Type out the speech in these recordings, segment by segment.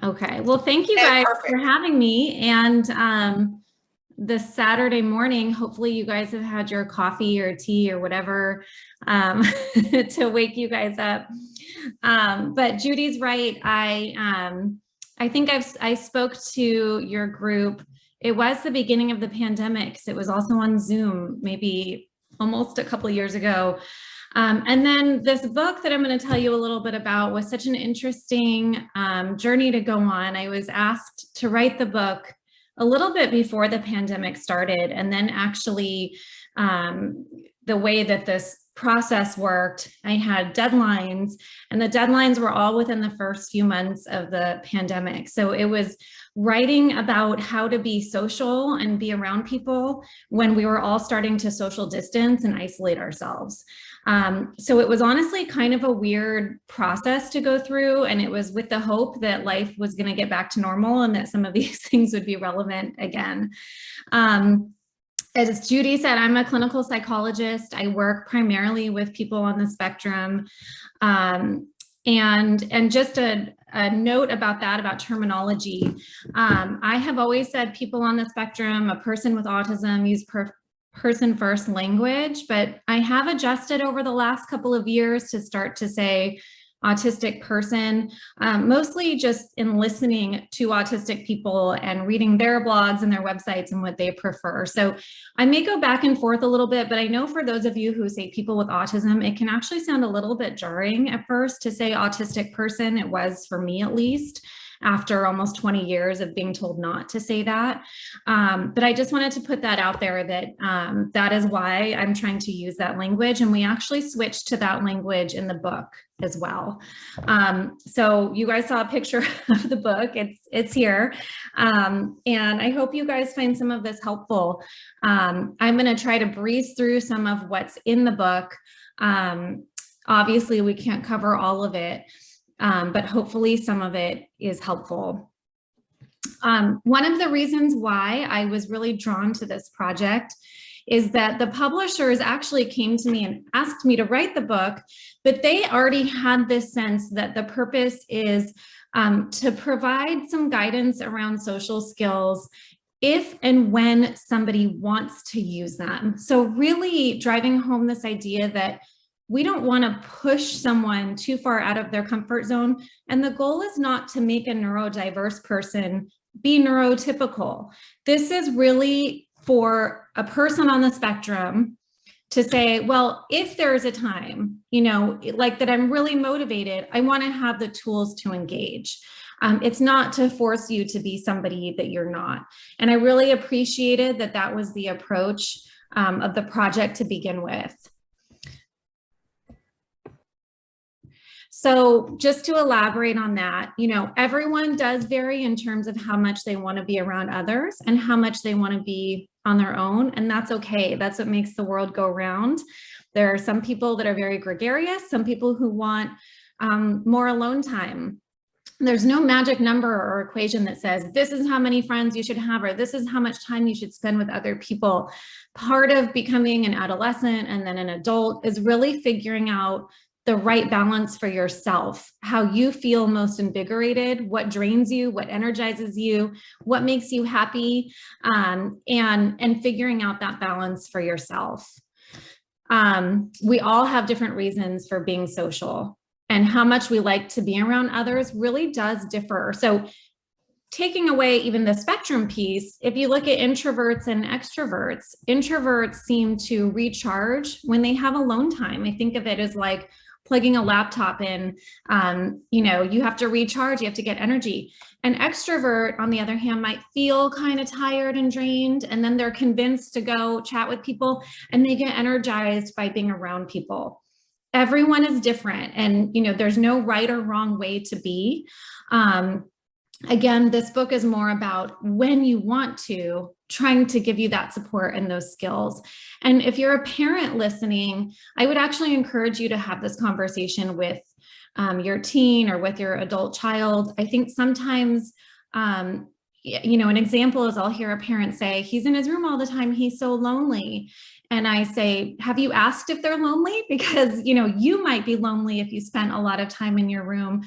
Okay. Well, thank you Okay, guys perfect. for having me. And this Saturday morning, hopefully you guys have had your coffee or tea or whatever to wake you guys up. But Judy's right. I think I spoke to your group. It was the beginning of the pandemic. So it was also on Zoom, maybe almost a couple of years ago. And then this book that I'm going to tell you a little bit about was such an interesting journey to go on. I was asked to write the book a little bit before the pandemic started. And then actually the way that this process worked, I had deadlines, and the deadlines were all within the first few months of the pandemic. So it was writing about how to be social and be around people when we were all starting to social distance and isolate ourselves. So it was honestly kind of a weird process to go through, and it was with the hope that life was going to get back to normal and that some of these things would be relevant again. As Judy said, I'm a clinical psychologist. I work primarily with people on the spectrum. And just a note about that, about terminology. I have always said people on the spectrum, a person with autism, use person first language, but I have adjusted over the last couple of years to start to say autistic person, mostly just in listening to autistic people and reading their blogs and their websites and what they prefer. So I may go back and forth a little bit, but I know for those of you who say people with autism, it can actually sound a little bit jarring at first to say autistic person. It was for me, at least, after almost 20 years of being told not to say that. But I just wanted to put that out there that that is why I'm trying to use that language. And we actually switched to that language in the book as well. So you guys saw a picture of the book. It's here. And I hope you guys find some of this helpful. I'm going to try to breeze through some of what's in the book. Obviously, we can't cover all of it. But hopefully some of it is helpful. One of the reasons why I was really drawn to this project is that the publishers actually came to me and asked me to write the book, but they already had this sense that the purpose is to provide some guidance around social skills if and when somebody wants to use them. So really driving home this idea that we don't want to push someone too far out of their comfort zone. And the goal is not to make a neurodiverse person be neurotypical. This is really for a person on the spectrum to say, well, if there's a time, like that I'm really motivated, I want to have the tools to engage. It's not to force you to be somebody that you're not. And I really appreciated that that was the approach of the project to begin with. So just to elaborate on that, everyone does vary in terms of how much they want to be around others and how much they want to be on their own. And that's okay. That's what makes the world go round. There are some people that are very gregarious, some people who want more alone time. There's no magic number or equation that says this is how many friends you should have, or this is how much time you should spend with other people. Part of becoming an adolescent and then an adult is really figuring out the right balance for yourself, how you feel most invigorated, what drains you, what energizes you, what makes you happy, and figuring out that balance for yourself. We all have different reasons for being social, and how much we like to be around others really does differ. So taking away even the spectrum piece, if you look at introverts and extroverts, introverts seem to recharge when they have alone time. I think of it as like plugging a laptop in, you have to recharge, you have to get energy. An extrovert, on the other hand, might feel kind of tired and drained, and then they're convinced to go chat with people, and they get energized by being around people. Everyone is different, and there's no right or wrong way to be. Again, this book is more about when you want to, trying to give you that support and those skills. And if you're a parent listening, I would actually encourage you to have this conversation with your teen or with your adult child. I think sometimes, an example is I'll hear a parent say, he's in his room all the time, he's so lonely. and I say, have you asked if they're lonely? Because, you might be lonely if you spent a lot of time in your room.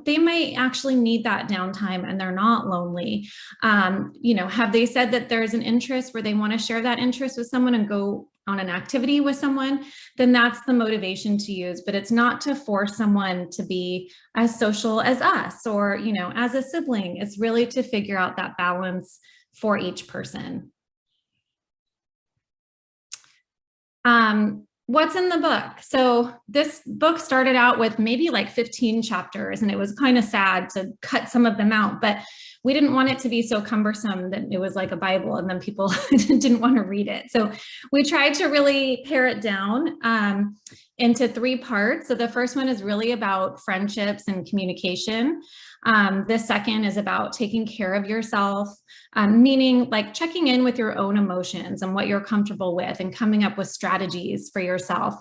They might actually need that downtime and they're not lonely. Have they said that there's an interest where they want to share that interest with someone and go on an activity with someone? Then that's the motivation to use, but it's not to force someone to be as social as us or, as a sibling. It's really to figure out that balance for each person. What's in the book? So this book started out with maybe like 15 chapters, and it was kind of sad to cut some of them out, but we didn't want it to be so cumbersome that it was like a Bible and then people didn't want to read it. So we tried to really pare it down into 3 parts. So the first one is really about friendships and communication. The second is about taking care of yourself, meaning like checking in with your own emotions and what you're comfortable with and coming up with strategies for yourself.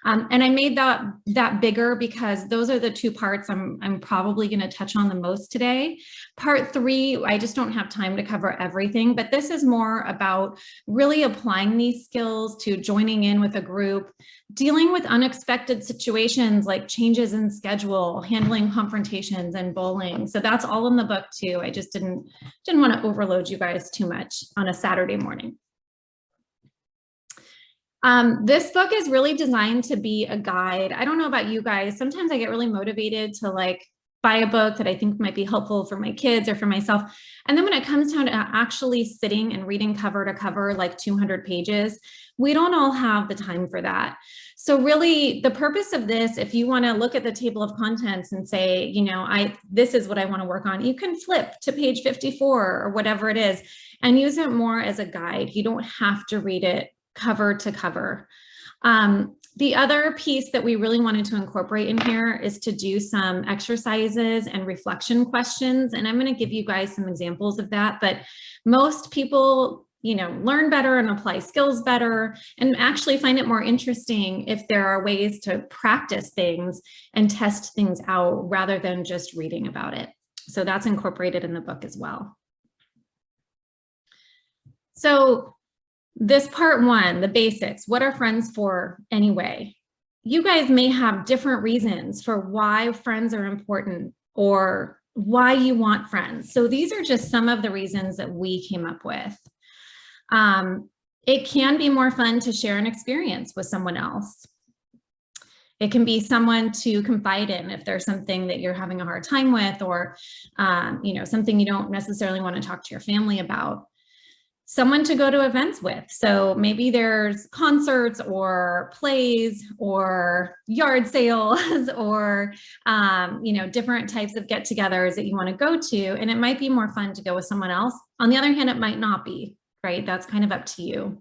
And I made that bigger because those are the 2 parts I'm probably going to touch on the most today. Part 3, I just don't have time to cover everything, but this is more about really applying these skills to joining in with a group, dealing with unexpected situations like changes in schedule, handling confrontations, and bowling. So that's all in the book too. I just didn't want to overload you guys too much on a Saturday morning. This book is really designed to be a guide. I don't know about you guys. Sometimes I get really motivated to like buy a book that I think might be helpful for my kids or for myself. And then when it comes down to actually sitting and reading cover to cover, like 200 pages, we don't all have the time for that. So really the purpose of this, if you want to look at the table of contents and say, this is what I want to work on, you can flip to page 54 or whatever it is and use it more as a guide. You don't have to read it cover to cover. The other piece that we really wanted to incorporate in here is to do some exercises and reflection questions. And I'm going to give you guys some examples of that, but most people, learn better and apply skills better and actually find it more interesting if there are ways to practice things and test things out rather than just reading about it. So that's incorporated in the book as well. So this part 1, the basics, what are friends for anyway? You guys may have different reasons for why friends are important or why you want friends. So these are just some of the reasons that we came up with. It can be more fun to share an experience with someone else. It can be someone to confide in if there's something that you're having a hard time with or, something you don't necessarily want to talk to your family about. Someone to go to events with. So maybe there's concerts or plays or yard sales or, different types of get-togethers that you want to go to. And it might be more fun to go with someone else. On the other hand, it might not be, right? That's kind of up to you.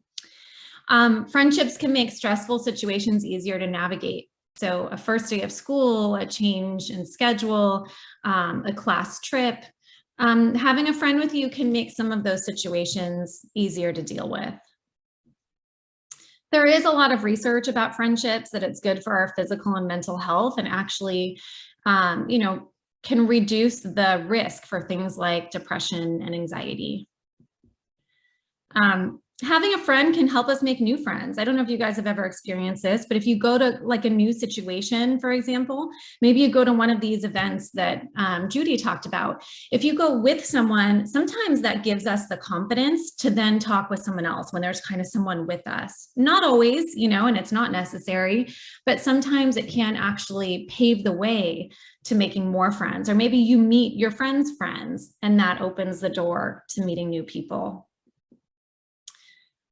Friendships can make stressful situations easier to navigate. So a first day of school, a change in schedule, a class trip, having a friend with you can make some of those situations easier to deal with. There is a lot of research about friendships that it's good for our physical and mental health and actually, can reduce the risk for things like depression and anxiety. Having a friend can help us make new friends. I don't know if you guys have ever experienced this, but if you go to like a new situation, for example, maybe you go to one of these events that Judy talked about. If you go with someone, sometimes that gives us the confidence to then talk with someone else when there's kind of someone with us. Not always, and it's not necessary, but sometimes it can actually pave the way to making more friends, or maybe you meet your friends' friends and that opens the door to meeting new people.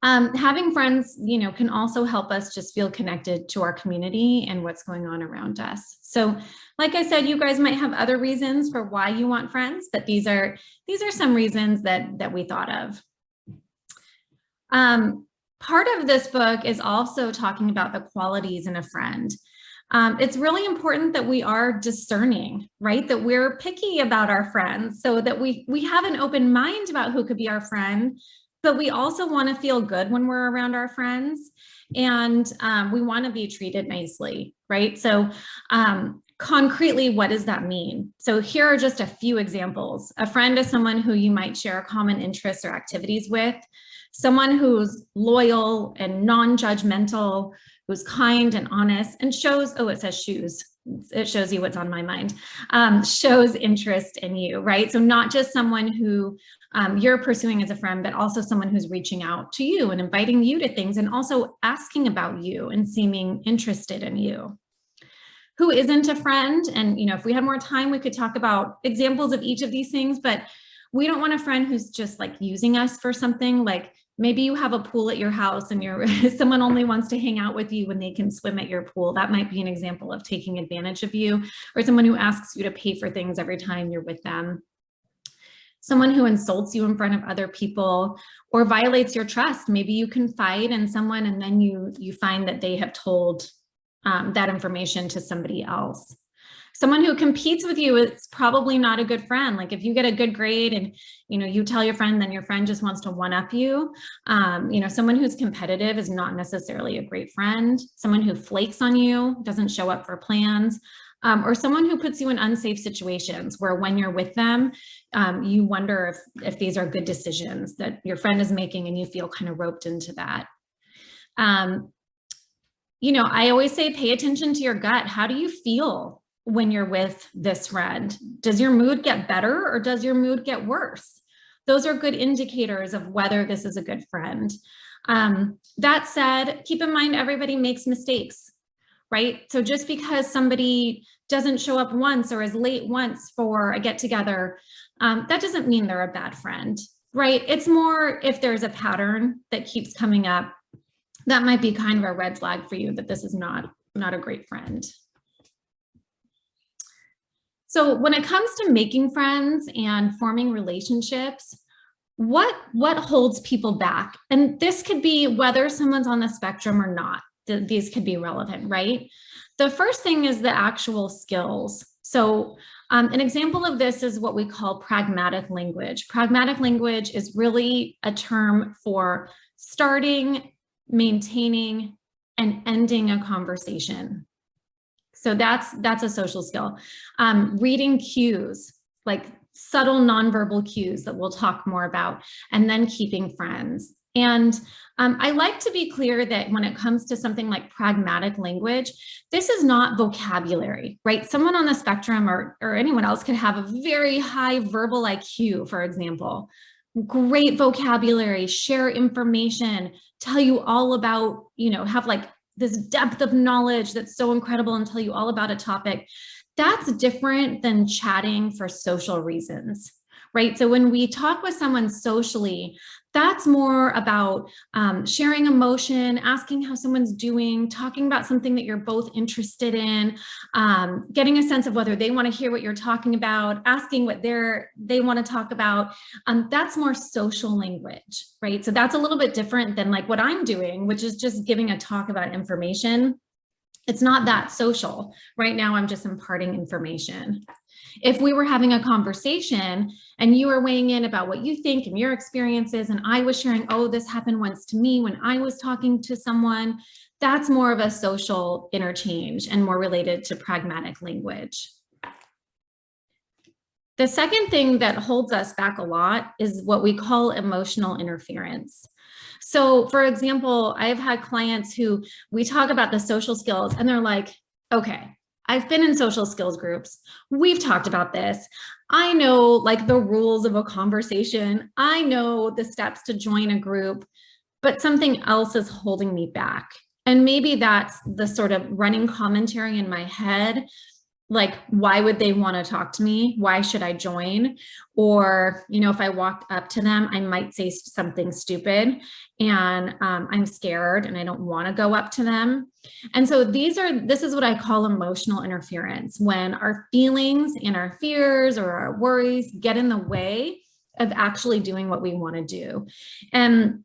Having friends, can also help us just feel connected to our community and what's going on around us. So like I said, you guys might have other reasons for why you want friends, but these are some reasons that we thought of. Part of this book is also talking about the qualities in a friend. It's really important that we are discerning, right? That we're picky about our friends so that we have an open mind about who could be our friend, but we also want to feel good when we're around our friends, and we want to be treated nicely, right? So concretely, what does that mean? So here are just a few examples. A friend is someone who you might share common interests or activities with. someone who's loyal and non-judgmental, who's kind and honest, and shows, oh, it says shoes. It shows you what's on my mind, shows interest in you, right? So not just someone who you're pursuing as a friend, but also someone who's reaching out to you and inviting you to things and also asking about you and seeming interested in you. Who isn't a friend? And, if we had more time, we could talk about examples of each of these things, but we don't want a friend who's just like using us for something. Like maybe you have a pool at your house and someone only wants to hang out with you when they can swim at your pool. That might be an example of taking advantage of you, or someone who asks you to pay for things every time you're with them. Someone who insults you in front of other people or violates your trust. Maybe you confide in someone and then you find that they have told that information to somebody else. Someone who competes with you is probably not a good friend. Like if you get a good grade and you tell your friend, then your friend just wants to one-up you. Someone who's competitive is not necessarily a great friend. Someone who flakes on you, doesn't show up for plans, or someone who puts you in unsafe situations where when you're with them, you wonder if these are good decisions that your friend is making and you feel kind of roped into that. I always say, pay attention to your gut. How do you feel when you're with this friend? Does your mood get better or does your mood get worse? Those are good indicators of whether this is a good friend. That said, keep in mind, everybody makes mistakes, right? So just because somebody doesn't show up once or is late once for a get together, that doesn't mean they're a bad friend, right? It's more if there's a pattern that keeps coming up, that might be kind of a red flag for you that this is not a great friend. So when it comes to making friends and forming relationships, what holds people back? And this could be whether someone's on the spectrum or not. These could be relevant, right? The first thing is the actual skills. So an example of this is what we call pragmatic language. Pragmatic language is really a term for starting, maintaining, and ending a conversation. So that's a social skill. Reading cues, like subtle nonverbal cues that we'll talk more about, and then keeping friends. And I like to be clear that when it comes to something like pragmatic language, this is not vocabulary, right? Someone on the spectrum or anyone else could have a very high verbal IQ, for example. Great vocabulary, share information, tell you all about, have like this depth of knowledge that's so incredible and tell you all about a topic. That's different than chatting for social reasons, right? So when we talk with someone socially, that's more about sharing emotion, asking how someone's doing, talking about something that you're both interested in, getting a sense of whether they want to hear what you're talking about, asking what they want to talk about. That's more social language, right? So that's a little bit different than like what I'm doing, which is just giving a talk about information. It's not that social. Right now, I'm just imparting information. If we were having a conversation and you were weighing in about what you think and your experiences, and I was sharing, oh, this happened once to me when I was talking to someone, that's more of a social interchange and more related to pragmatic language. The second thing that holds us back a lot is what we call emotional interference. So for example, I've had clients who we talk about the social skills and they're like, okay, I've been in social skills groups. We've talked about this. I know like the rules of a conversation. I know the steps to join a group, but something else is holding me back. And maybe that's the sort of running commentary in my head. Like, why would they want to talk to me? Why should I join? Or, if I walked up to them, I might say something stupid and I'm scared and I don't want to go up to them. And so this is what I call emotional interference, when our feelings and our fears or our worries get in the way of actually doing what we want to do. And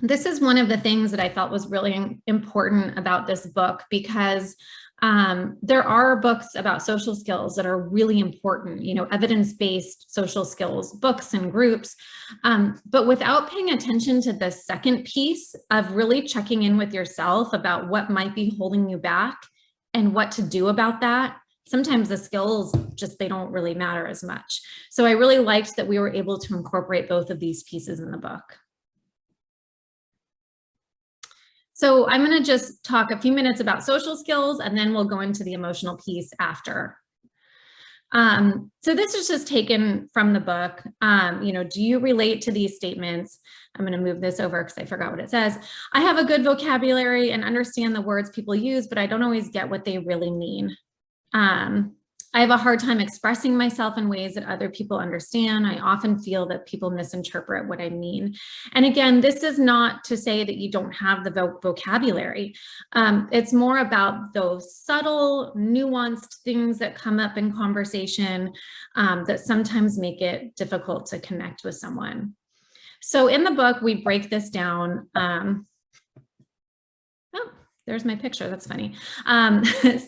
this is one of the things that I felt was really important about this book, because there are books about social skills that are really important, evidence-based social skills, books and groups. But without paying attention to the second piece of really checking in with yourself about what might be holding you back and what to do about that, sometimes the skills they don't really matter as much. So I really liked that we were able to incorporate both of these pieces in the book. So I'm going to just talk a few minutes about social skills, and then we'll go into the emotional piece after. So this is just taken from the book. Do you relate to these statements? I'm going to move this over because I forgot what it says. I have a good vocabulary and understand the words people use, but I don't always get what they really mean. I have a hard time expressing myself in ways that other people understand. I often feel that people misinterpret what I mean. And again, this is not to say that you don't have the vocabulary. It's more about those subtle, nuanced things that come up in conversation that sometimes make it difficult to connect with someone. So in the book, we break this down. There's my picture. That's funny.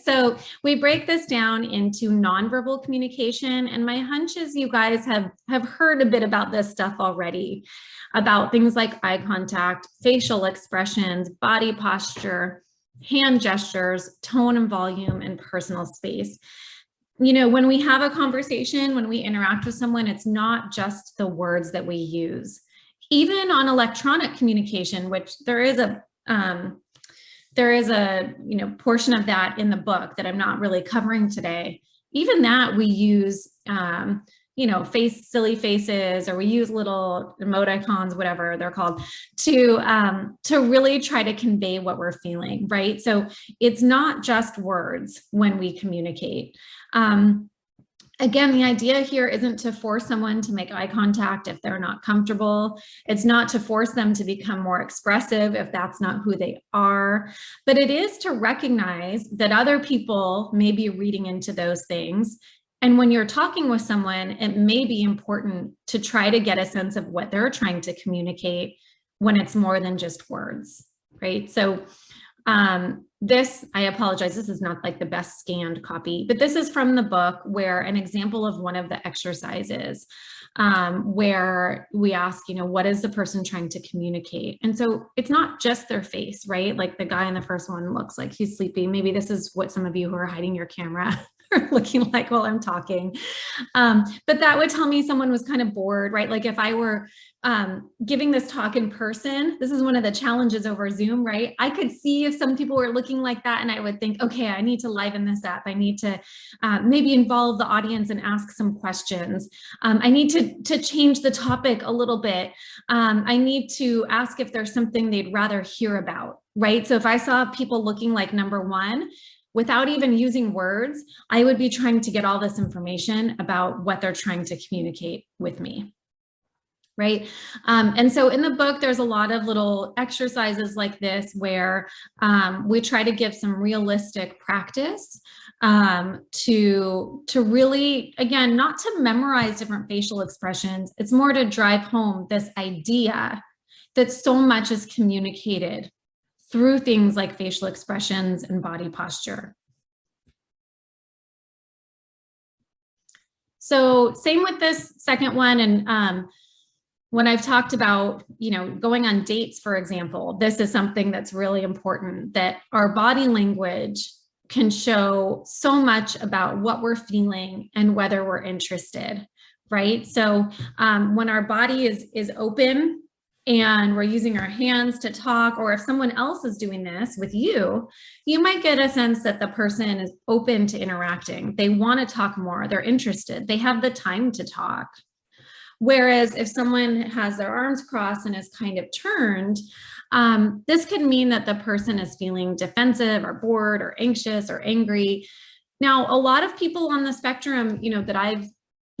So we break this down into nonverbal communication. And my hunch is you guys have heard a bit about this stuff already, about things like eye contact, facial expressions, body posture, hand gestures, tone and volume, and personal space. When we have a conversation, when we interact with someone, it's not just the words that we use. Even on electronic communication, which there is a portion of that in the book that I'm not really covering today. Even that we use, silly faces, or we use little emoticons, whatever they're called, to really try to convey what we're feeling, right? So it's not just words when we communicate. Again, the idea here isn't to force someone to make eye contact if they're not comfortable. It's not to force them to become more expressive if that's not who they are, but it is to recognize that other people may be reading into those things. And when you're talking with someone, it may be important to try to get a sense of what they're trying to communicate when it's more than just words, right? So this, I apologize, this is not like the best scanned copy, but this is from the book, where an example of one of the exercises where we ask, what is the person trying to communicate? And so it's not just their face, right? Like the guy in the first one looks like he's sleepy. Maybe this is what some of you who are hiding your camera are looking like while I'm talking. But that would tell me someone was kind of bored, right? Like if I were giving this talk in person, this is one of the challenges over Zoom, right? I could see if some people were looking like that, and I would think, okay, I need to liven this up. I need to maybe involve the audience and ask some questions. I need to change the topic a little bit. I need to ask if there's something they'd rather hear about, right? So if I saw people looking like number one, without even using words, I would be trying to get all this information about what they're trying to communicate with me. Right. And so in the book, there's a lot of little exercises like this where we try to give some realistic practice to really, again, not to memorize different facial expressions. It's more to drive home this idea that so much is communicated through things like facial expressions and body posture. So same with this second one. And when I've talked about, going on dates, for example, this is something that's really important, that our body language can show so much about what we're feeling and whether we're interested, right? So when our body is open and we're using our hands to talk, or if someone else is doing this with you, you might get a sense that the person is open to interacting. They want to talk more. They're interested. They have the time to talk. Whereas if someone has their arms crossed and is kind of turned, this could mean that the person is feeling defensive or bored or anxious or angry. Now, a lot of people on the spectrum,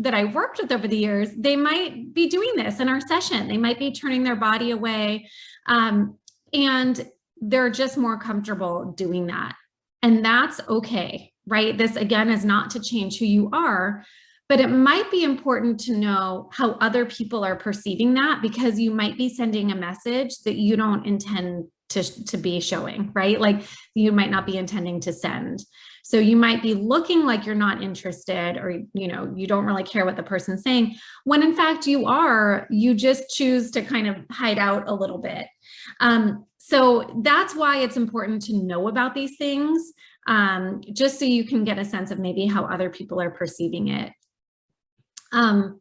that I've worked with over the years, they might be doing this in our session. They might be turning their body away, and they're just more comfortable doing that. And that's okay, right? This, again, is not to change who you are, but it might be important to know how other people are perceiving that, because you might be sending a message that you don't intend to be showing, right? Like you might not be intending to send. So you might be looking like you're not interested, or, you don't really care what the person's saying, when in fact you are. You just choose to kind of hide out a little bit. So that's why it's important to know about these things, just so you can get a sense of maybe how other people are perceiving it.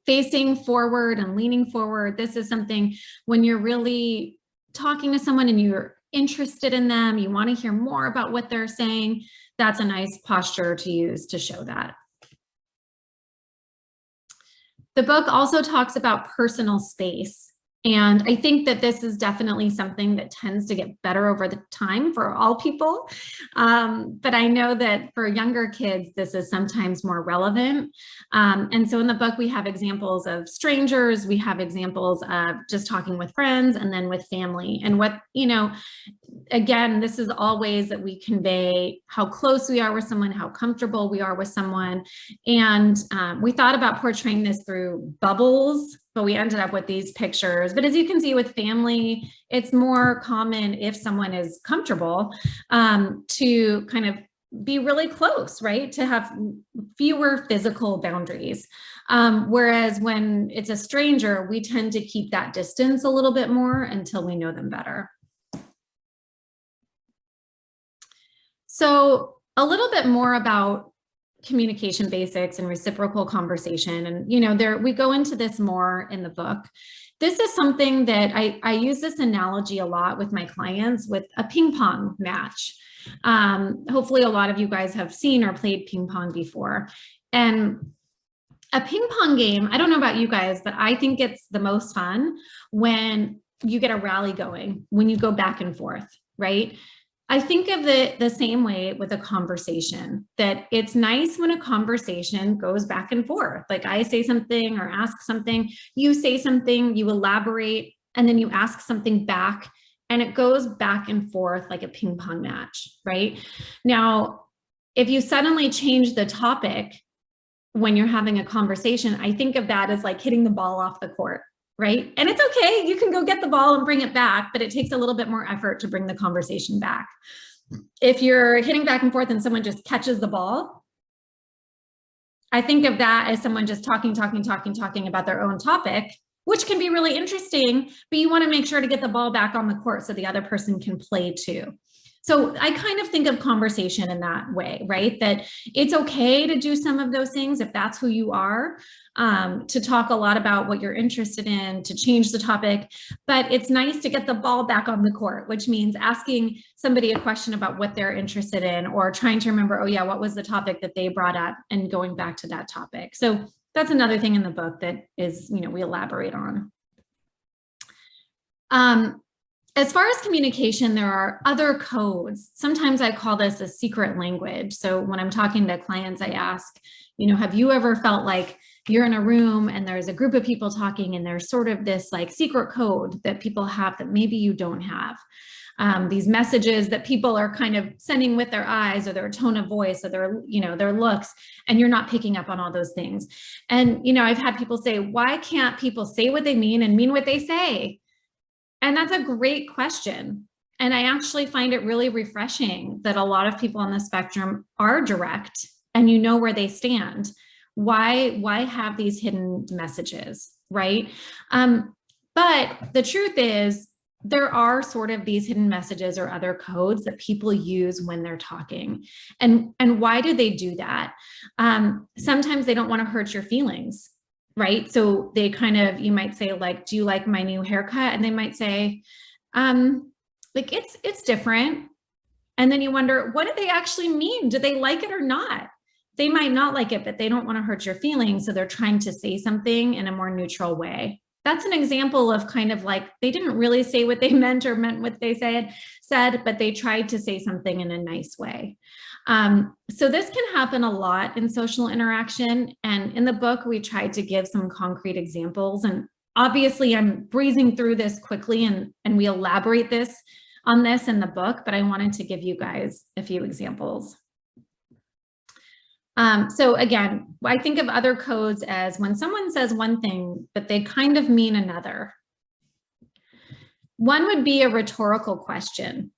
Facing forward and leaning forward. This is something when you're really talking to someone and interested in them, you want to hear more about what they're saying, that's a nice posture to use to show that. The book also talks about personal space. And I think that this is definitely something that tends to get better over the time for all people. But I know that for younger kids, this is sometimes more relevant. And so in the book, we have examples of strangers, we have examples of just talking with friends and then with family. And what, again, this is all ways that we convey how close we are with someone, how comfortable we are with someone. And we thought about portraying this through bubbles, but we ended up with these pictures. But as you can see with family, it's more common if someone is comfortable to kind of be really close, right? To have fewer physical boundaries. Whereas when it's a stranger, we tend to keep that distance a little bit more until we know them better. So a little bit more about communication basics and reciprocal conversation. And, we go into this more in the book. This is something that I use this analogy a lot with my clients with a ping pong match. Hopefully a lot of you guys have seen or played ping pong before. And a ping pong game, I don't know about you guys, but I think it's the most fun when you get a rally going, when you go back and forth, right? I think of it the same way with a conversation, that it's nice when a conversation goes back and forth. Like I say something or ask something, you say something, you elaborate, and then you ask something back, and it goes back and forth like a ping pong match, right? Now, if you suddenly change the topic when you're having a conversation, I think of that as like hitting the ball off the court. Right? And it's okay, you can go get the ball and bring it back, but it takes a little bit more effort to bring the conversation back. If you're hitting back and forth and someone just catches the ball, I think of that as someone just talking about their own topic, which can be really interesting, but you want to make sure to get the ball back on the court so the other person can play too. So I kind of think of conversation in that way, right? That it's okay to do some of those things if that's who you are, to talk a lot about what you're interested in, to change the topic, but it's nice to get the ball back on the court, which means asking somebody a question about what they're interested in, or trying to remember, oh yeah, what was the topic that they brought up, and going back to that topic. So that's another thing in the book that is, we elaborate on. As far as communication, there are other codes. Sometimes I call this a secret language. So when I'm talking to clients, I ask, have you ever felt like you're in a room and there's a group of people talking and there's sort of this like secret code that people have that maybe you don't have? These messages that people are kind of sending with their eyes or their tone of voice or their looks, and you're not picking up on all those things. And, I've had people say, why can't people say what they mean and mean what they say? And that's a great question. And I actually find it really refreshing that a lot of people on the spectrum are direct and you know where they stand. Why have these hidden messages, right? But the truth is, there are sort of these hidden messages or other codes that people use when they're talking. And why do they do that? Sometimes they don't want to hurt your feelings. Right? So they kind of, you might say like, do you like my new haircut? And they might say, like, it's different. And then you wonder, what do they actually mean? Do they like it or not? They might not like it, but they don't want to hurt your feelings. So they're trying to say something in a more neutral way. That's an example of kind of like, they didn't really say what they meant or meant what they said, but they tried to say something in a nice way. So this can happen a lot in social interaction. And in the book, we tried to give some concrete examples. And obviously I'm breezing through this quickly and we elaborate on this in the book, but I wanted to give you guys a few examples. So again, I think of other codes as when someone says one thing, but they kind of mean another. One would be a rhetorical question.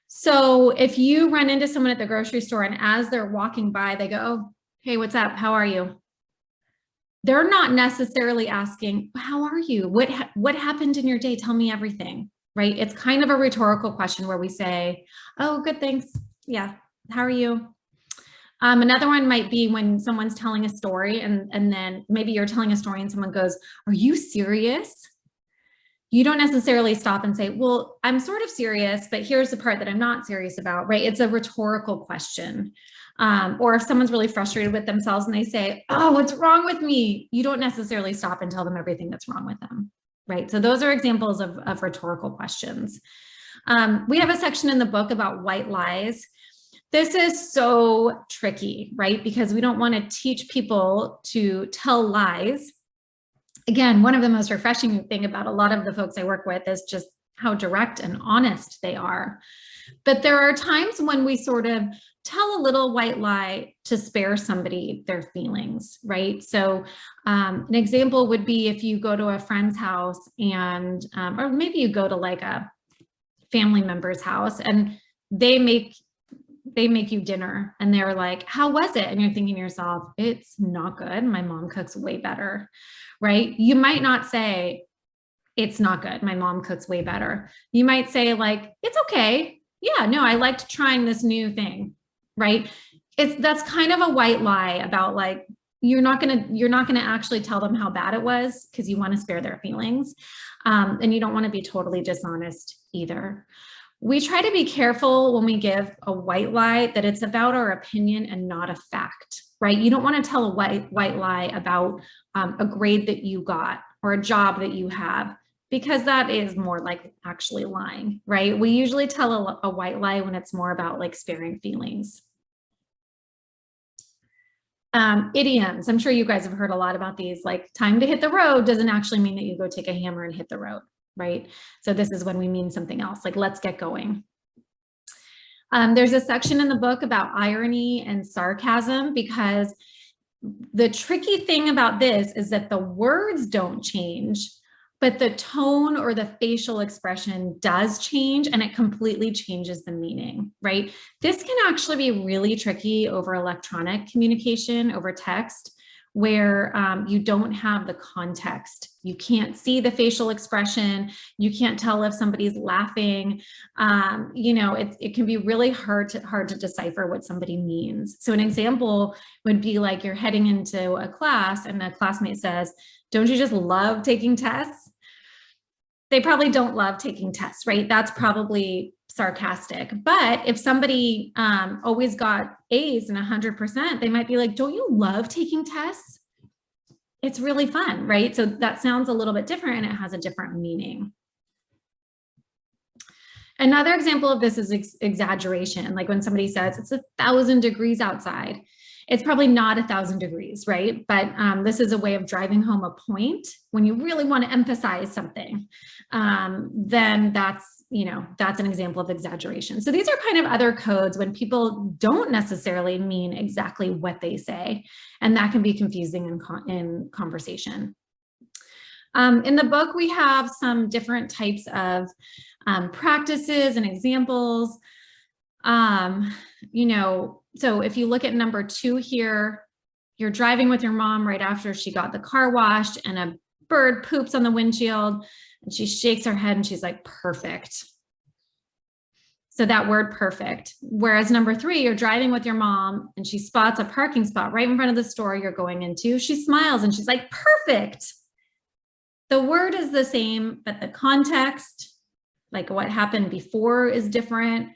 So if you run into someone at the grocery store and as they're walking by, they go, oh, hey, what's up? How are you? They're not necessarily asking, how are you? What happened in your day? Tell me everything, right? It's kind of a rhetorical question where we say, oh, good, thanks. Yeah, how are you? Another one might be when someone's telling a story and then maybe you're telling a story and someone goes, are you serious? you don't necessarily stop and say, well, I'm sort of serious, but here's the part that I'm not serious about, right? It's a rhetorical question. Or if someone's really frustrated with themselves and they say, oh, what's wrong with me? You don't necessarily stop and tell them everything that's wrong with them, right? So those are examples of rhetorical questions. We have a section in the book about white lies. This is so tricky, right? Because we don't want to teach people to tell lies. Again, one of the most refreshing thing about a lot of the folks I work with is just how direct and honest they are. But there are times when we sort of tell a little white lie to spare somebody their feelings, right? So an example would be if you go to a friend's house and, or maybe you go to like a family member's house and they make you dinner and they're like, how was it? And you're thinking to yourself, it's not good. My mom cooks way better, right? You might not say, it's not good. My mom cooks way better. You might say like, it's okay. Yeah, no, I liked trying this new thing, right? That's kind of a white lie about like, you're not gonna actually tell them how bad it was because you want to spare their feelings. And you don't want to be totally dishonest either. We try to be careful when we give a white lie that it's about our opinion and not a fact, right? You don't want to tell a white lie about a grade that you got or a job that you have, because that is more like actually lying, right? We usually tell a white lie when it's more about like sparing feelings. Idioms. I'm sure you guys have heard a lot about these, like time to hit the road doesn't actually mean that you go take a hammer and hit the road, right? So this is when we mean something else, like let's get going. There's a section in the book about irony and sarcasm, because the tricky thing about this is that the words don't change, but the tone or the facial expression does change, and it completely changes the meaning, right? This can actually be really tricky over electronic communication, over text, where you don't have the context. You can't see the facial expression. You can't tell if somebody's laughing. You know, it can be really hard to decipher what somebody means. So an example would be like you're heading into a class and a classmate says, don't you just love taking tests? They probably don't love taking tests, right? That's probably sarcastic. But if somebody always got A's and 100%, they might be like, don't you love taking tests? It's really fun, right? So that sounds a little bit different and it has a different meaning. Another example of this is exaggeration. Like when somebody says it's 1,000 degrees outside, it's probably not 1,000 degrees, right? But this is a way of driving home a point. When you really want to emphasize something, then that's an example of exaggeration. So these are kind of other codes when people don't necessarily mean exactly what they say, and that can be confusing in conversation. In the book, we have some different types of practices and examples. So if you look at number 2 here, you're driving with your mom right after she got the car washed and a bird poops on the windshield and she shakes her head and she's like, perfect. So that word perfect. Whereas number 3, you're driving with your mom and she spots a parking spot right in front of the store you're going into. She smiles and she's like, perfect. The word is the same, but the context, like what happened before, is different.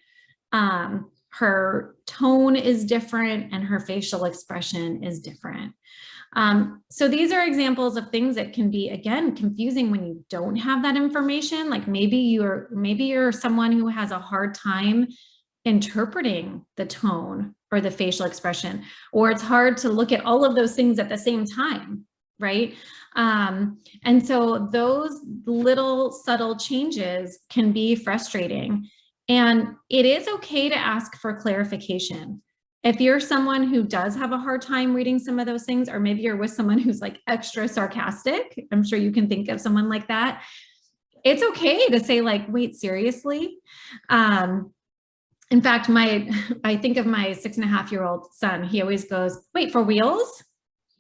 Her tone is different and her facial expression is different. So these are examples of things that can be, again, confusing when you don't have that information. Like maybe you're someone who has a hard time interpreting the tone or the facial expression, or it's hard to look at all of those things at the same time, right? And so those little subtle changes can be frustrating. And it is okay to ask for clarification. If you're someone who does have a hard time reading some of those things, or maybe you're with someone who's like extra sarcastic, I'm sure you can think of someone like that. It's okay to say like, wait, seriously? In fact, I think of my 6.5-year-old son, he always goes, wait, for wheels?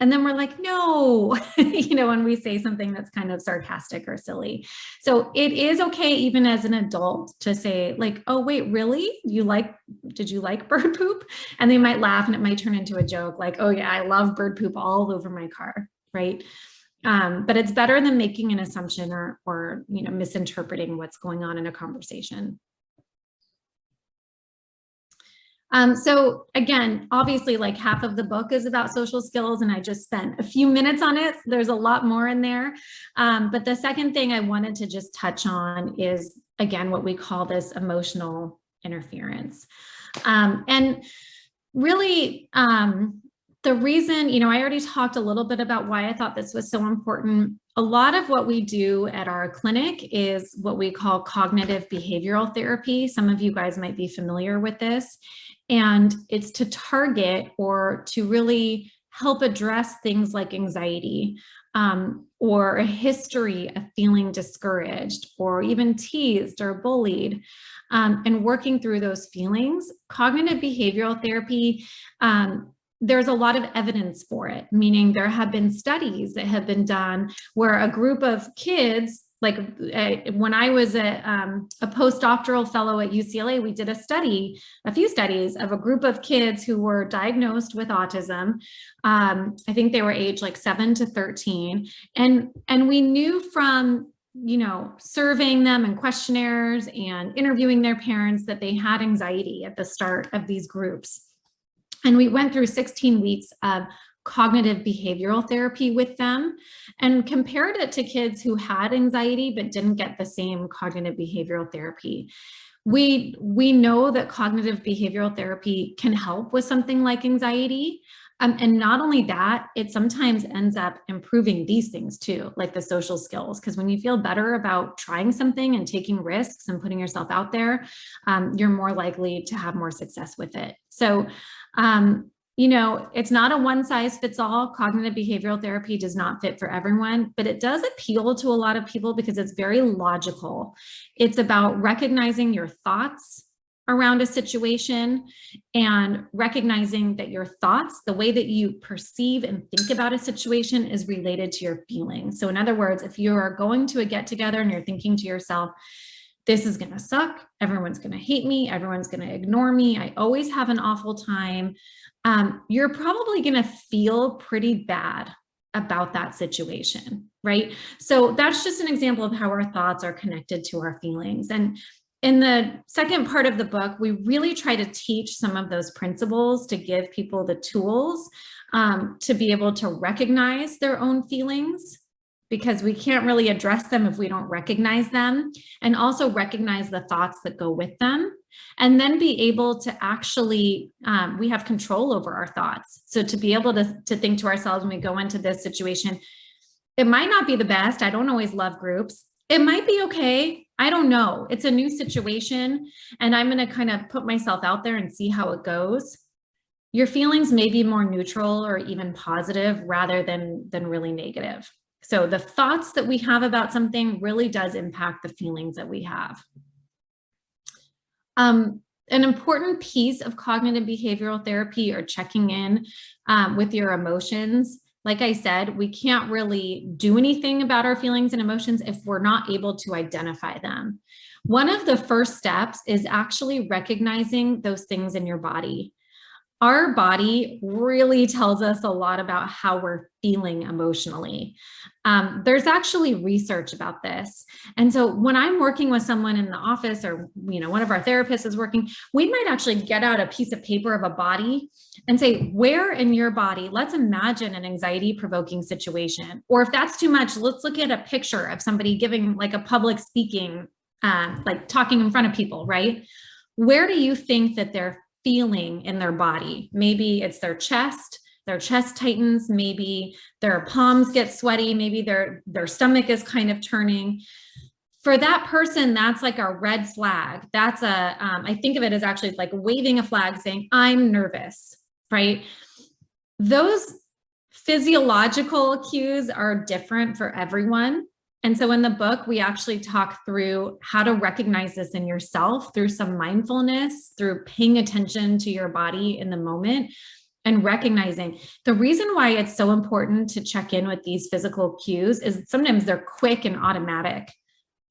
And then we're like, no, when we say something that's kind of sarcastic or silly. So it is okay, even as an adult, to say like, oh, wait, really? Did you like bird poop? And they might laugh and it might turn into a joke like, oh yeah, I love bird poop all over my car, right? But it's better than making an assumption or misinterpreting what's going on in a conversation. So again, obviously, like half of the book is about social skills, and I just spent a few minutes on it. So there's a lot more in there. But the second thing I wanted to just touch on is, again, what we call this emotional interference. And really, the reason, I already talked a little bit about why I thought this was so important. A lot of what we do at our clinic is what we call cognitive behavioral therapy. Some of you guys might be familiar with this. And it's to target or to really help address things like anxiety, or a history of feeling discouraged or even teased or bullied, and working through those feelings. Cognitive behavioral therapy, there's a lot of evidence for it, meaning there have been studies that have been done where a group of kids, like when I was a postdoctoral fellow at UCLA, we did a few studies of a group of kids who were diagnosed with autism. I think they were aged like 7 to 13. And we knew from, surveying them and questionnaires and interviewing their parents that they had anxiety at the start of these groups. And we went through 16 weeks of cognitive behavioral therapy with them and compared it to kids who had anxiety but didn't get the same cognitive behavioral therapy. We know that cognitive behavioral therapy can help with something like anxiety. And not only that, it sometimes ends up improving these things too, like the social skills, because when you feel better about trying something and taking risks and putting yourself out there, you're more likely to have more success with it. So, it's not a one size fits all. Cognitive behavioral therapy does not fit for everyone, but it does appeal to a lot of people because it's very logical. It's about recognizing your thoughts around a situation and recognizing that your thoughts, the way that you perceive and think about a situation, is related to your feelings. So in other words, if you are going to a get together and you're thinking to yourself, this is going to suck, everyone's going to hate me, everyone's going to ignore me, I always have an awful time, you're probably going to feel pretty bad about that situation, right? So that's just an example of how our thoughts are connected to our feelings. And in the second part of the book, we really try to teach some of those principles to give people the tools to be able to recognize their own feelings, because we can't really address them if we don't recognize them, and also recognize the thoughts that go with them, and then be able to actually, we have control over our thoughts. So to be able to think to ourselves when we go into this situation, it might not be the best. I don't always love groups. It might be okay. I don't know. It's a new situation and I'm going to kind of put myself out there and see how it goes. Your feelings may be more neutral or even positive rather than really negative. So the thoughts that we have about something really does impact the feelings that we have. An important piece of cognitive behavioral therapy or checking in with your emotions. Like I said, we can't really do anything about our feelings and emotions if we're not able to identify them. One of the first steps is actually recognizing those things in your body. Our body really tells us a lot about how we're feeling emotionally. There's actually research about this. And so when I'm working with someone in the office, or one of our therapists is working, we might actually get out a piece of paper of a body and say, where in your body, let's imagine an anxiety-provoking situation. Or if that's too much, let's look at a picture of somebody giving like a public speaking, like talking in front of people, right? Where do you think that they're feeling in their body? Maybe it's their chest tightens, maybe their palms get sweaty, maybe their stomach is kind of turning. For that person, that's like a red flag. That's I think of it as actually like waving a flag saying, I'm nervous, right? Those physiological cues are different for everyone. And so in the book, we actually talk through how to recognize this in yourself through some mindfulness, through paying attention to your body in the moment and recognizing. The reason why it's so important to check in with these physical cues is sometimes they're quick and automatic.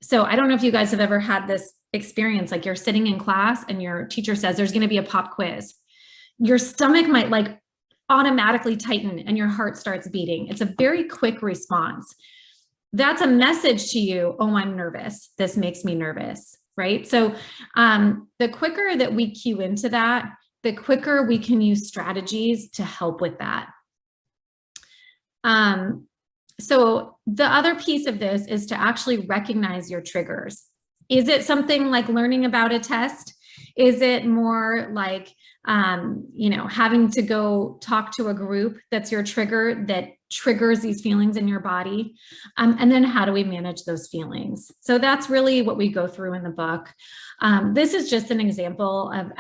So I don't know if you guys have ever had this experience, like you're sitting in class and your teacher says there's going to be a pop quiz. Your stomach might like automatically tighten and your heart starts beating. It's a very quick response. That's a message to you. Oh, I'm nervous. This makes me nervous, right? So the quicker that we cue into that, the quicker we can use strategies to help with that. So the other piece of this is to actually recognize your triggers. Is it something like learning about a test? Is it more like, having to go talk to a group that's your trigger that triggers these feelings in your body? And then how do we manage those feelings? So that's really what we go through in the book. This is just an example of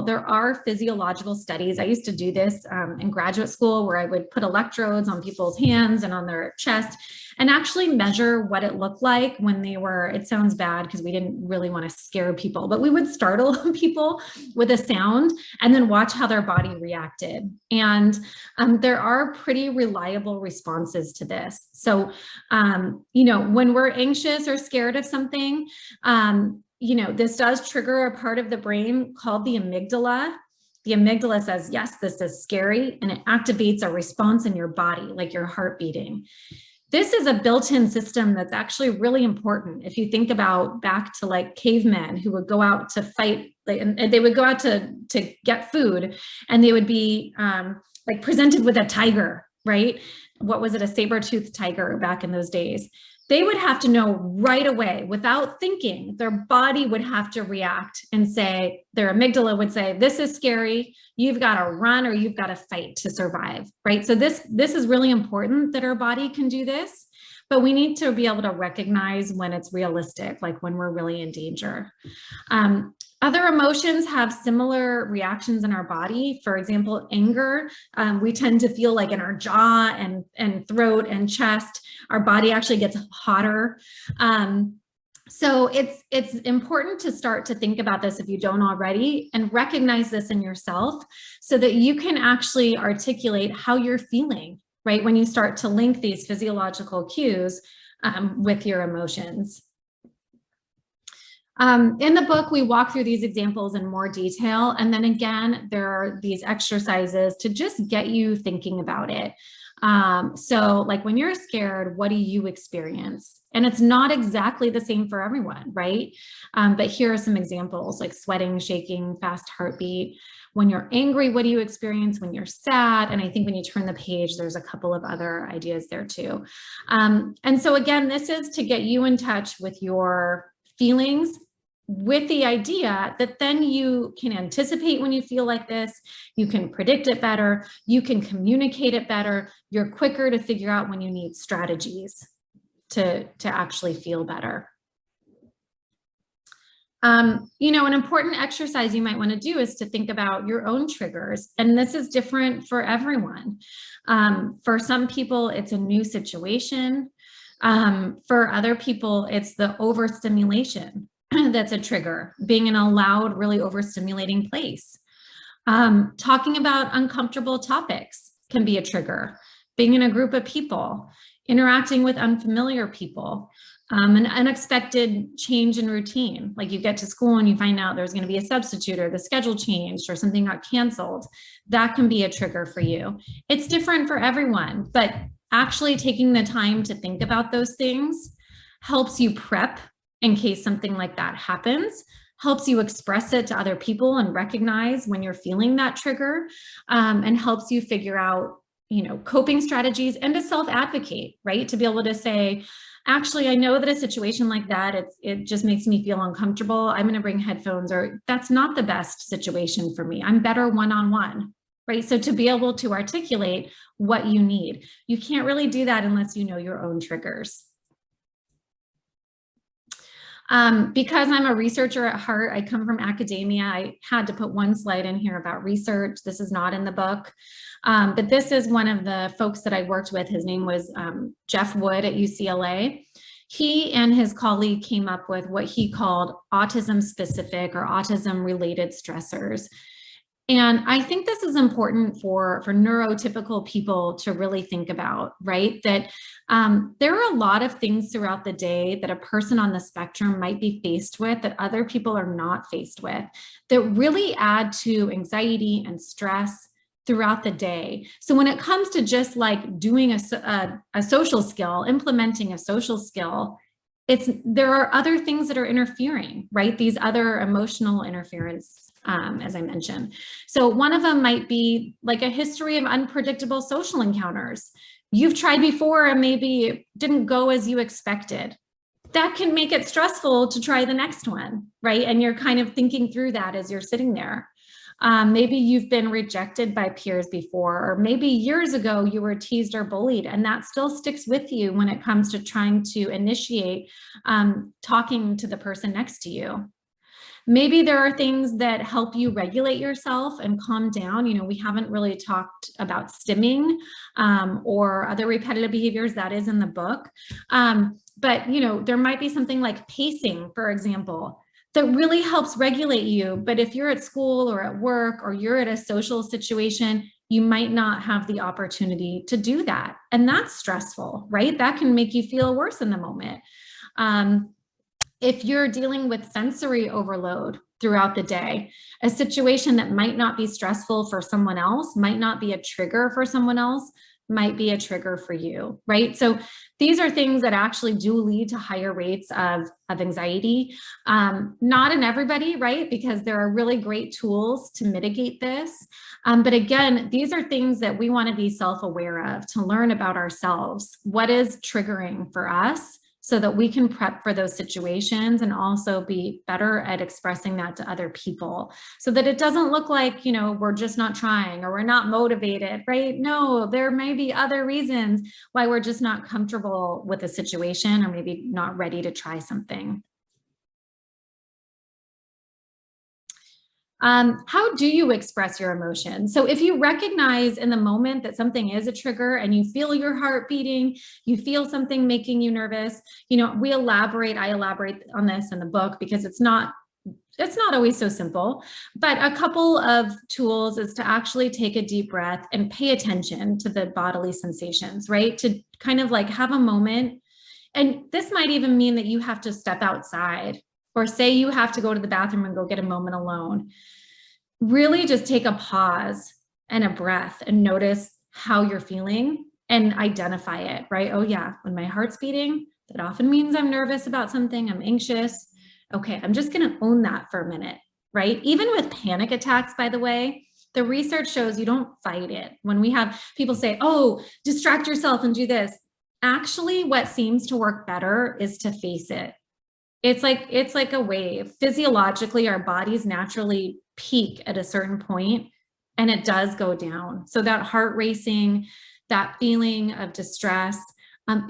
there are physiological studies. I used to do this in graduate school where I would put electrodes on people's hands and on their chest and actually measure what it looked like when they were, it sounds bad because we didn't really want to scare people, but we would startle people with a sound and then watch how their body reacted. And there are pretty reliable responses to this. So, when we're anxious or scared of something, this does trigger a part of the brain called the amygdala. The amygdala says, yes, this is scary, and it activates a response in your body, like your heart beating. This is a built-in system that's actually really important. If you think about back to like cavemen who would go out to fight, and they would go out to get food, and they would be like presented with a tiger, right? What was it, a saber-toothed tiger back in those days? They would have to know right away, without thinking, their body would have to react and say, their amygdala would say, this is scary, you've got to run or you've got to fight to survive, right? So this is really important that our body can do this, but we need to be able to recognize when it's realistic, like when we're really in danger. Other emotions have similar reactions in our body. For example, anger, we tend to feel like in our jaw and throat and chest, our body actually gets hotter. So it's important to start to think about this if you don't already, and recognize this in yourself so that you can actually articulate how you're feeling, right? When you start to link these physiological cues with your emotions. In the book, we walk through these examples in more detail. And then again, there are these exercises to just get you thinking about it. So like when you're scared, what do you experience? And it's not exactly the same for everyone, right? But here are some examples like sweating, shaking, fast heartbeat. When you're angry, what do you experience? When you're sad? And I think when you turn the page, there's a couple of other ideas there too. And so again, this is to get you in touch with your feelings, with the idea that then you can anticipate when you feel like this, you can predict it better, you can communicate it better, you're quicker to figure out when you need strategies to actually feel better. An important exercise you might want to do is to think about your own triggers. And this is different for everyone. For some people, it's a new situation. For other people, it's the overstimulation that's a trigger, being in a loud, really overstimulating place. Talking about uncomfortable topics can be a trigger. Being in a group of people, interacting with unfamiliar people, an unexpected change in routine, like you get to school and you find out there's going to be a substitute or the schedule changed or something got canceled. That can be a trigger for you. It's different for everyone, but actually taking the time to think about those things helps you prep in case something like that happens, helps you express it to other people and recognize when you're feeling that trigger, and helps you figure out, coping strategies and to self-advocate, right? To be able to say, actually, I know that a situation like that, it just makes me feel uncomfortable. I'm going to bring headphones, or that's not the best situation for me. I'm better one-on-one, right? So to be able to articulate what you need, you can't really do that unless you know your own triggers. Because I'm a researcher at heart, I come from academia. I had to put one slide in here about research. This is not in the book, but this is one of the folks that I worked with. His name was Jeff Wood at UCLA. He and his colleague came up with what he called autism specific or autism related stressors. And I think this is important for neurotypical people to really think about, right? That there are a lot of things throughout the day that a person on the spectrum might be faced with that other people are not faced with, that really add to anxiety and stress throughout the day. So when it comes to just like doing a social skill, implementing a social skill, there are other things that are interfering, right? These other emotional interference, as I mentioned. So one of them might be like a history of unpredictable social encounters. You've tried before and maybe it didn't go as you expected. That can make it stressful to try the next one, right? And you're kind of thinking through that as you're sitting there. Maybe you've been rejected by peers before, or maybe years ago you were teased or bullied, and that still sticks with you when it comes to trying to initiate talking to the person next to you. Maybe there are things that help you regulate yourself and calm down. You know, we haven't really talked about stimming or other repetitive behaviors. That is in the book. But, you know, there might be something like pacing, for example, that really helps regulate you. But if you're at school or at work or you're at a social situation, you might not have the opportunity to do that. And that's stressful, right? That can make you feel worse in the moment. If you're dealing with sensory overload throughout the day, a situation that might not be stressful for someone else, might not be a trigger for someone else, might be a trigger for you, right? So these are things that actually do lead to higher rates of anxiety. Not in everybody, right? Because there are really great tools to mitigate this. But again, these are things that we want to be self-aware of, to learn about ourselves. What is triggering for us, so that we can prep for those situations and also be better at expressing that to other people, so that it doesn't look like, you know, we're just not trying or we're not motivated, right? No, there may be other reasons why we're just not comfortable with a situation, or maybe not ready to try something. How do you express your emotions? So if you recognize in the moment that something is a trigger and you feel your heart beating, you feel something making you nervous, you know, I elaborate on this in the book because it's not always so simple, but a couple of tools is to actually take a deep breath and pay attention to the bodily sensations, right? To kind of like have a moment. And this might even mean that you have to step outside, or say you have to go to the bathroom and go get a moment alone. Really just take a pause and a breath and notice how you're feeling and identify it, right? Oh yeah, when my heart's beating, that often means I'm nervous about something, I'm anxious. Okay, I'm just gonna own that for a minute, right? Even with panic attacks, by the way, the research shows you don't fight it. When we have people say, oh, distract yourself and do this, actually what seems to work better is to face it. It's like a wave. Physiologically, our bodies naturally peak at a certain point and it does go down. So that heart racing, that feeling of distress,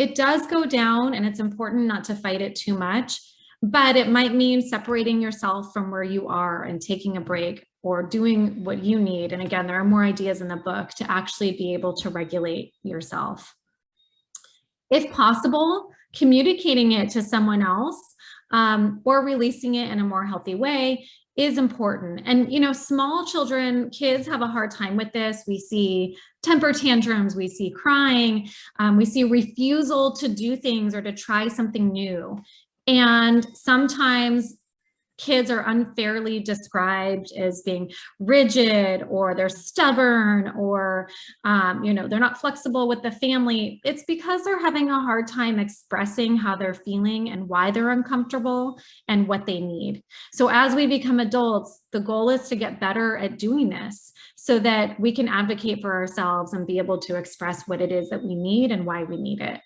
it does go down, and it's important not to fight it too much, but it might mean separating yourself from where you are and taking a break or doing what you need. And again, there are more ideas in the book to actually be able to regulate yourself. If possible, communicating it to someone else or releasing it in a more healthy way is important. And, you know, small children, kids have a hard time with this. We see temper tantrums, we see crying, we see refusal to do things or to try something new. And sometimes kids are unfairly described as being rigid, or they're stubborn, or you know, they're not flexible with the family. It's because they're having a hard time expressing how they're feeling and why they're uncomfortable and what they need. So as we become adults, the goal is to get better at doing this so that we can advocate for ourselves and be able to express what it is that we need and why we need it.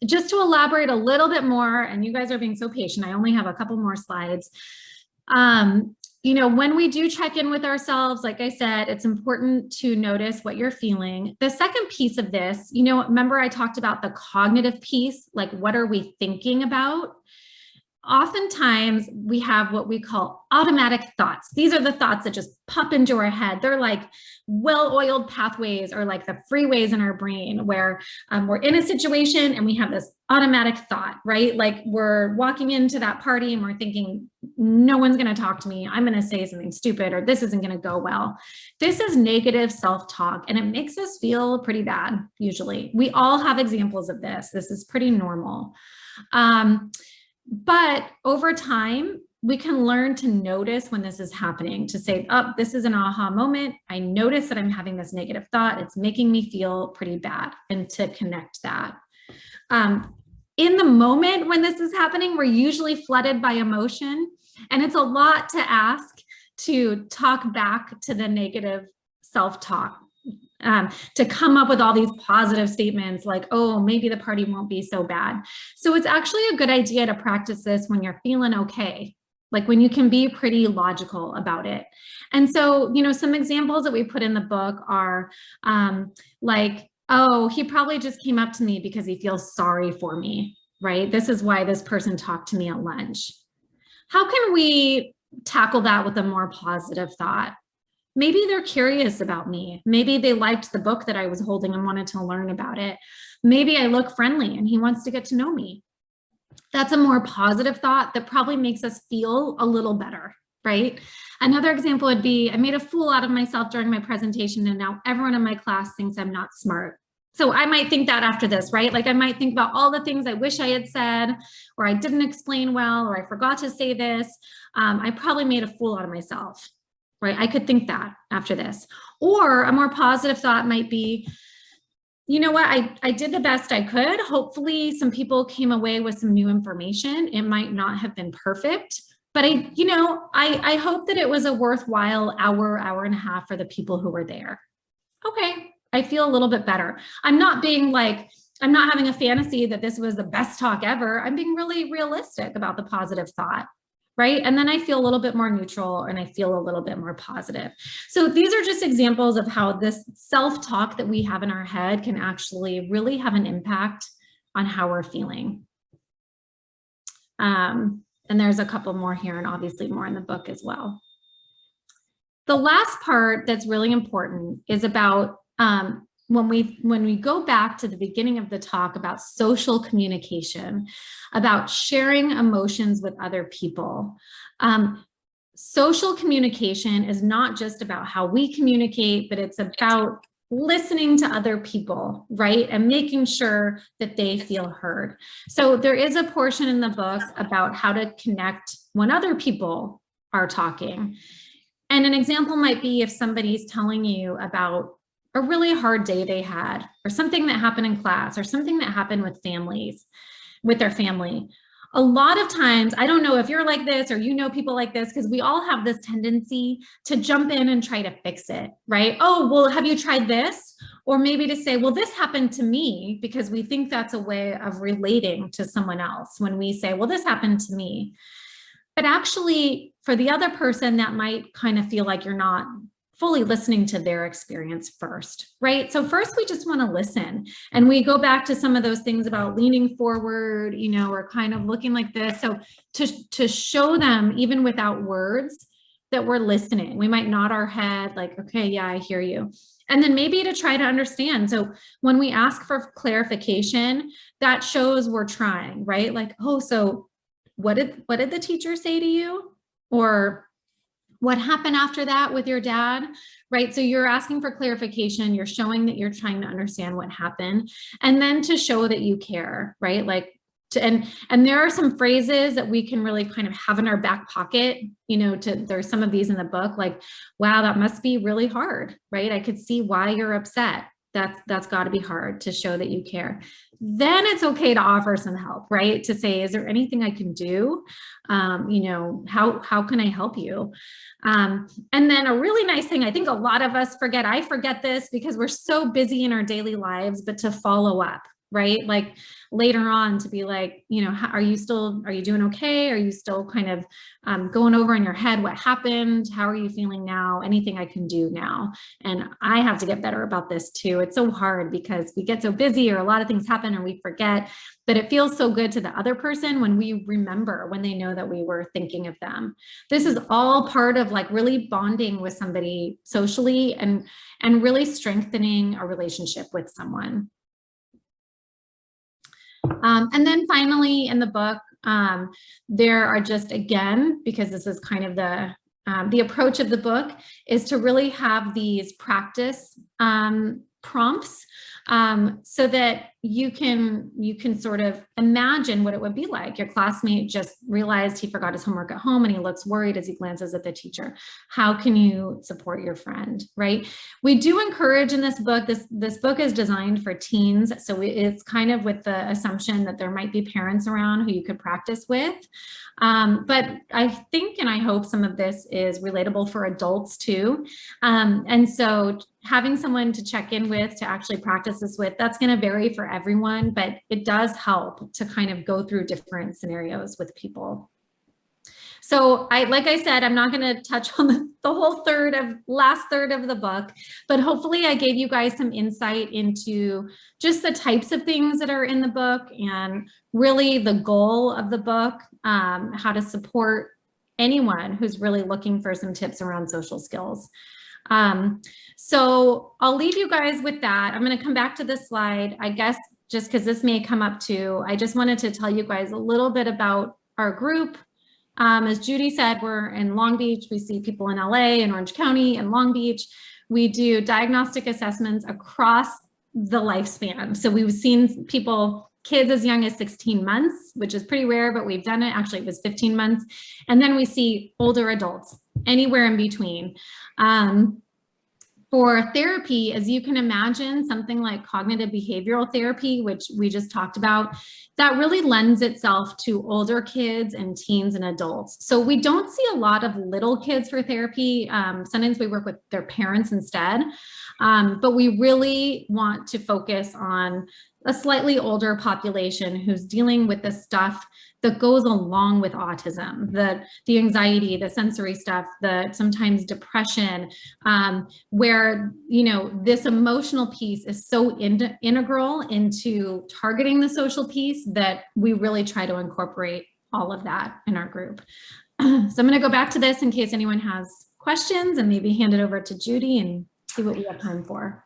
Just to elaborate a little bit more, and you guys are being so patient, I only have a couple more slides. You know, when we do check in with ourselves, like I said, it's important to notice what you're feeling. The second piece of this, you know, remember I talked about the cognitive piece, like what are we thinking about? Oftentimes we have what we call automatic thoughts. These are the thoughts that just pop into our head. They're like well-oiled pathways, or like the freeways in our brain, where we're in a situation and we have this automatic thought, right? Like we're walking into that party and we're thinking, no one's going to talk to me. I'm going to say something stupid, or this isn't going to go well. This is negative self-talk, and it makes us feel pretty bad. Usually we all have examples of this. This is pretty normal. But over time, we can learn to notice when this is happening, to say, oh, this is an aha moment. I notice that I'm having this negative thought. It's making me feel pretty bad, and to connect that. In the moment when this is happening, we're usually flooded by emotion, and it's a lot to ask to talk back to the negative self-talk, to come up with all these positive statements like, oh, maybe the party won't be so bad. So it's actually a good idea to practice this when you're feeling okay, like when you can be pretty logical about it. And so, you know, some examples that we put in the book are like, oh, he probably just came up to me because he feels sorry for me, right? This is why this person talked to me at lunch. How can we tackle that with a more positive thought? Maybe they're curious about me. Maybe they liked the book that I was holding and wanted to learn about it. Maybe I look friendly and he wants to get to know me. That's a more positive thought that probably makes us feel a little better, right? Another example would be, I made a fool out of myself during my presentation, and now everyone in my class thinks I'm not smart. So I might think that after this, right? Like I might think about all the things I wish I had said, or I didn't explain well, or I forgot to say this. I probably made a fool out of myself, right? I could think that after this. Or a more positive thought might be, you know what, I did the best I could. Hopefully some people came away with some new information. It might not have been perfect, but I hope that it was a worthwhile hour and a half for the people who were there. Okay, I feel a little bit better. I'm not having a fantasy that this was the best talk ever. I'm being really realistic about the positive thought, right? And then I feel a little bit more neutral, and I feel a little bit more positive. So these are just examples of how this self-talk that we have in our head can actually really have an impact on how we're feeling. And there's a couple more here, and obviously more in the book as well. The last part that's really important is about when we go back to the beginning of the talk about social communication, about sharing emotions with other people. Social communication is not just about how we communicate, but it's about listening to other people, right? And making sure that they feel heard. So there is a portion in the book about how to connect when other people are talking. And an example might be if somebody's telling you about a really hard day they had, or something that happened in class, or something that happened with their family. A lot of times, I don't know if you're like this or you know people like this, because we all have this tendency to jump in and try to fix it, right? Oh, well, have you tried this? Or maybe to say, well, this happened to me, because we think that's a way of relating to someone else when we say, well, this happened to me. But actually, for the other person, that might kind of feel like you're not fully listening to their experience first, right? So first we just want to listen, and we go back to some of those things about leaning forward, you know, or kind of looking like this. So to show them, even without words, that we're listening. We might nod our head like, okay, yeah, I hear you. And then maybe to try to understand. So when we ask for clarification, that shows we're trying, right? Like, oh, so what did the teacher say to you? Or what happened after that with your dad, right? So you're asking for clarification, you're showing that you're trying to understand what happened, and then to show that you care, right? Like, and there are some phrases that we can really kind of have in our back pocket, you know, there's some of these in the book, like, wow, that must be really hard, right? I could see why you're upset. That's got to be hard, to show that you care. Then it's okay to offer some help, right? To say, is there anything I can do? You know, how can I help you? And then a really nice thing, I think a lot of us forget, I forget this because we're so busy in our daily lives, but to follow up, right? Like later on, to be like, you know, are you doing okay? Are you still kind of going over in your head what happened? How are you feeling now? Anything I can do now? And I have to get better about this too. It's so hard because we get so busy, or a lot of things happen and we forget, but it feels so good to the other person when we remember, when they know that we were thinking of them. This is all part of like really bonding with somebody socially and really strengthening a relationship with someone. And then finally in the book, there are just, again, because this is kind of the approach of the book, is to really have these practice prompts so that you can sort of imagine what it would be like. Your classmate just realized he forgot his homework at home and he looks worried as he glances at the teacher. How can you support your friend, right? We do encourage in this book, this book is designed for teens, so it's kind of with the assumption that there might be parents around who you could practice with. But I think and I hope some of this is relatable for adults too. And so having someone to check in with, to actually practice this with, that's going to vary for everyone, but it does help to kind of go through different scenarios with people. So like I said, I'm not going to touch on the whole last third of the book, but hopefully I gave you guys some insight into just the types of things that are in the book and really the goal of the book, how to support anyone who's really looking for some tips around social skills. So I'll leave you guys with that. I'm going to come back to this slide, I guess, just because this may come up too. I just wanted to tell you guys a little bit about our group. As Judy said, we're in Long Beach. We see people in LA and Orange County and Long Beach. We do diagnostic assessments across the lifespan. So we've seen people, kids as young as 16 months, which is pretty rare, but we've done it. Actually, it was 15 months. And then we see older adults, anywhere in between. For therapy, as you can imagine, something like cognitive behavioral therapy, which we just talked about, that really lends itself to older kids and teens and adults. So we don't see a lot of little kids for therapy. Sometimes we work with their parents instead, but we really want to focus on a slightly older population who's dealing with the stuff that goes along with autism, the anxiety, the sensory stuff, the sometimes depression, where, you know, this emotional piece is so integral into targeting the social piece that we really try to incorporate all of that in our group. So I'm going to go back to this in case anyone has questions and maybe hand it over to Judy and see what we have time for.